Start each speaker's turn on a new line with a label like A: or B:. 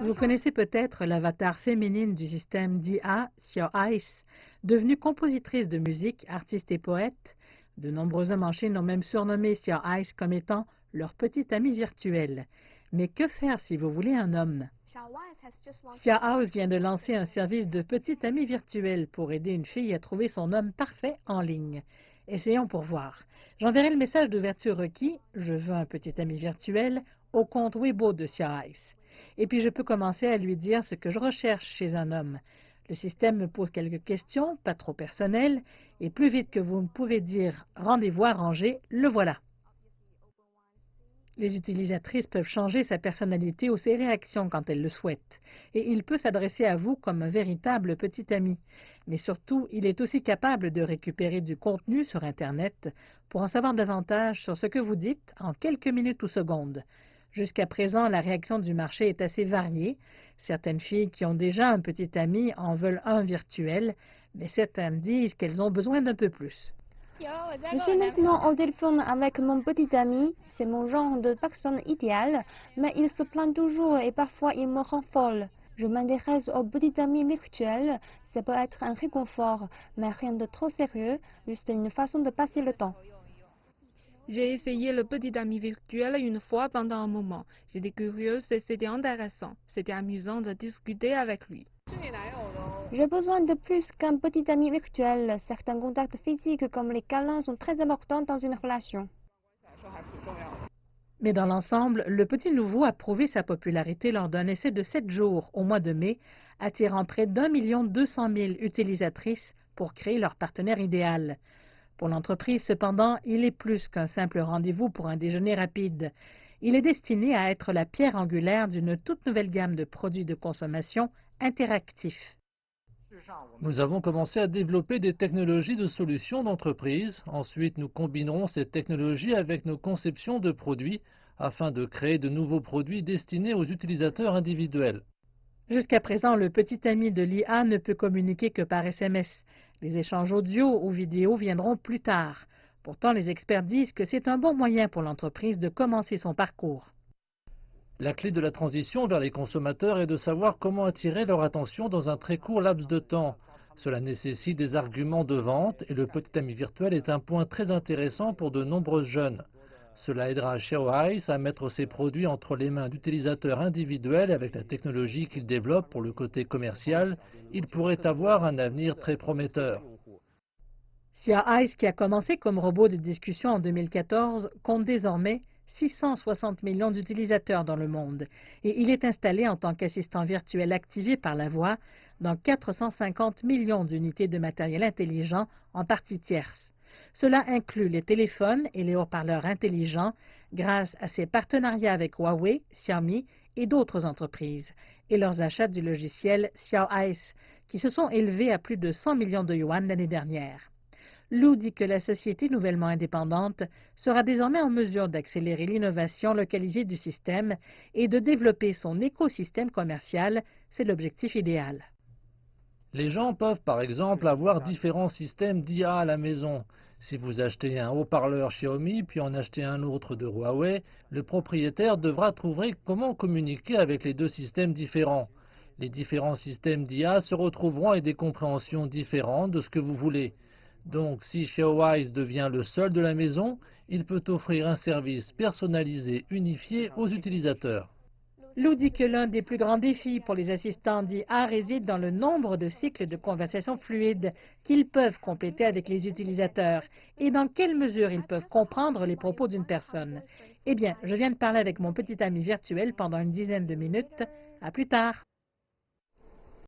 A: Vous connaissez peut-être l'avatar féminine du système d'IA, Xiao Ice, devenue compositrice de musique, artiste et poète. De nombreux hommes en Chine ont même surnommé Xiao Ice comme étant leur petit ami virtuel. Mais que faire si vous voulez un homme? Xiao House vient de lancer un service de petit ami virtuel pour aider une fille à trouver son homme parfait en ligne. Essayons pour voir. J'enverrai le message d'ouverture requis, je veux un petit ami virtuel, au compte Weibo de Xiao Ice. Et puis je peux commencer à lui dire ce que je recherche chez un homme. Le système me pose quelques questions, pas trop personnelles, et plus vite que vous ne pouvez dire « rendez-vous arrangé », le voilà. Les utilisatrices peuvent changer sa personnalité ou ses réactions quand elles le souhaitent, et il peut s'adresser à vous comme un véritable petit ami. Mais surtout, il est aussi capable de récupérer du contenu sur Internet pour en savoir davantage sur ce que vous dites en quelques minutes ou secondes. Jusqu'à présent, la réaction du marché est assez variée. Certaines filles qui ont déjà un petit ami en veulent un virtuel, mais certaines disent qu'elles ont besoin d'un peu plus.
B: Je suis maintenant au téléphone avec mon petit ami, c'est mon genre de personne idéale, mais il se plaint toujours et parfois il me rend folle. Je m'intéresse au petit ami virtuel, ça peut être un réconfort, mais rien de trop sérieux, juste une façon de passer le temps.
C: J'ai essayé le petit ami virtuel une fois pendant un moment. J'étais curieuse et c'était intéressant. C'était amusant de discuter avec lui.
B: J'ai besoin de plus qu'un petit ami virtuel. Certains contacts physiques comme les câlins sont très importants dans une relation.
A: Mais dans l'ensemble, le petit nouveau a prouvé sa popularité lors d'un essai de 7 jours au mois de mai, attirant près d'1,2 million utilisatrices pour créer leur partenaire idéal. Pour l'entreprise, cependant, il est plus qu'un simple rendez-vous pour un déjeuner rapide. Il est destiné à être la pierre angulaire d'une toute nouvelle gamme de produits de consommation interactifs.
D: Nous avons commencé à développer des technologies de solutions d'entreprise. Ensuite, nous combinerons ces technologies avec nos conceptions de produits afin de créer de nouveaux produits destinés aux utilisateurs individuels.
A: Jusqu'à présent, le petit ami de l'IA ne peut communiquer que par SMS. Les échanges audio ou vidéo viendront plus tard. Pourtant, les experts disent que c'est un bon moyen pour l'entreprise de commencer son parcours.
D: La clé de la transition vers les consommateurs est de savoir comment attirer leur attention dans un très court laps de temps. Cela nécessite des arguments de vente et le petit ami virtuel est un point très intéressant pour de nombreux jeunes. Cela aidera Xiao Ice à mettre ses produits entre les mains d'utilisateurs individuels et avec la technologie qu'il développe pour le côté commercial, il pourrait avoir un avenir très prometteur.
A: Xiao Ice, qui a commencé comme robot de discussion en 2014, compte désormais 660 millions d'utilisateurs dans le monde et il est installé en tant qu'assistant virtuel activé par la voix dans 450 millions d'unités de matériel intelligent en partie tierce. Cela inclut les téléphones et les haut-parleurs intelligents grâce à ses partenariats avec Huawei, Xiaomi et d'autres entreprises et leurs achats du logiciel Xiao Ice qui se sont élevés à plus de 100 millions de yuan l'année dernière. Lu dit que la société nouvellement indépendante sera désormais en mesure d'accélérer l'innovation localisée du système et de développer son écosystème commercial. C'est l'objectif idéal.
D: Les gens peuvent par exemple avoir différents systèmes d'IA à la maison. Si vous achetez un haut-parleur Xiaomi puis en achetez un autre de Huawei, le propriétaire devra trouver comment communiquer avec les deux systèmes différents. Les différents systèmes d'IA se retrouveront avec des compréhensions différentes de ce que vous voulez. Donc, si Xiaowise devient le seul de la maison, il peut offrir un service personnalisé unifié aux utilisateurs.
A: Lu dit que l'un des plus grands défis pour les assistants d'IA réside dans le nombre de cycles de conversation fluides qu'ils peuvent compléter avec les utilisateurs et dans quelle mesure ils peuvent comprendre les propos d'une personne. Eh bien, je viens de parler avec mon petit ami virtuel pendant une dizaine de minutes. À plus tard.